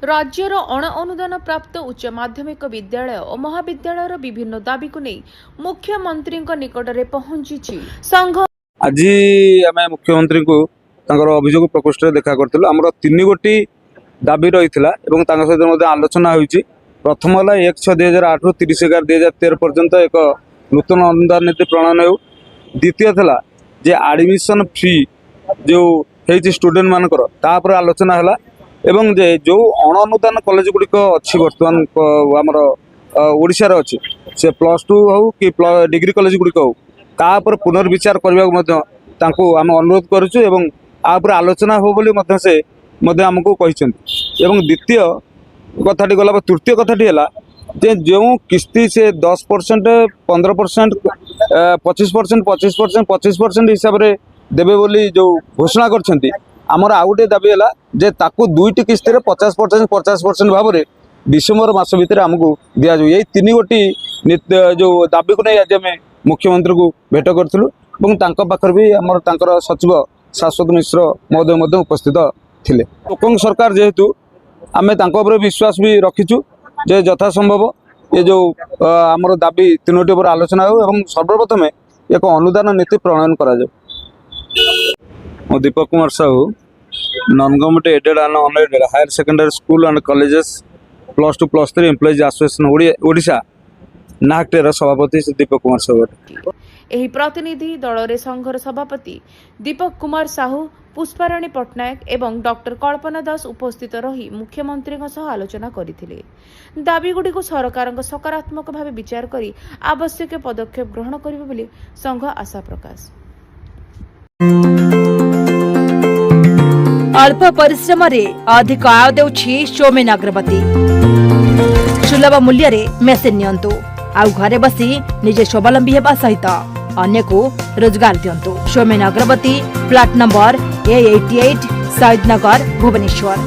राज्यर अण अनुदान प्राप्त उच्च माध्यमिक विद्यालय और महाविद्यालय विभिन्न दाबी को नहीं मुख्यमंत्री निकट में पहुंची संघ। आज आम मुख्यमंत्री को अभियोग प्रकोष्ठ देखा करूँ। आमर 3 गोटी दाबी रही सहित आलोचना होती। प्रथम है 1/6/2008 रु 30/11/2013 पर्यंत एक नूतन अनुदान नीति प्रणयन हो। द्वितीय था जे एडमिशन फी जो है स्टूडेंट मानकर तापर आलोचना है एवं जे जो अण अनुदान कॉलेज गुड़िक अच्छी बर्तमान आमर ओडिशार अच्छी से +2 हो कि डिग्री कॉलेज गुड़िक हो तापर पुनर्विचार करने आम अनुरोध करुचु एवं आपर आलोचना हो बोली से आमको कहते। द्वितीय कथाटी गला तृतीय कथाटी है जे जो किस्ती से 10%, 15%, 25%, 25%, 25% हिसाब से देवे बोली जो घोषणा करछंती। आमर आउ गोटे दाबी है जे ताकू 2टी किस्ती 50% 50% भाव में डिसेम्बर मास भितर आमको दि जाऊ। यही 3 गोटी जो दाबी को नहीं आज आम मुख्यमंत्री को भेट करूँ। पाखर भी आमर सचिव शाश्वत मिश्र महोदय उपस्थित थिले। लोक सरकार जेहेतु आम विश्वास भी रखीचु जे यथासंभव ये जो आमर दाबी 3टी पर आलोचना हो एवं सर्वप्रथम एक अनुदान नीति प्रणयन करा जाए। मो Deepak Kumar Sahu, non government aided and unaided higher secondary school and colleges +2 +3 employees association Odisha नाहकटेर सभापति दीपक कुमार साहू। एही प्रतिनिधि दल रे संघर सभापति दीपक कुमार साहू, पुष्पाराणी पट्टनायक एवं डॉक्टर कल्पना दास उपस्थित रही मुख्यमंत्री आलोचना करथिले। दाबीगुड़ी को सरकार सकारात्मक भाव विचार करी आवश्यक पदक्षेप ग्रहण करिवे बोली संघ आशा प्रकाश। अल्प परिश्रम रे अधिक आय देउछि सौमेन अग्रवती। सुलभ मूल्य रे मेसिन नियंतु आउ घरे बसी निजे स्वावलंबी हेबा सहित अन्य को रोजगार दियंतु। सौमेन अग्रवती, फ्लैट नंबर A88, शहीद नगर, भुवनेश्वर।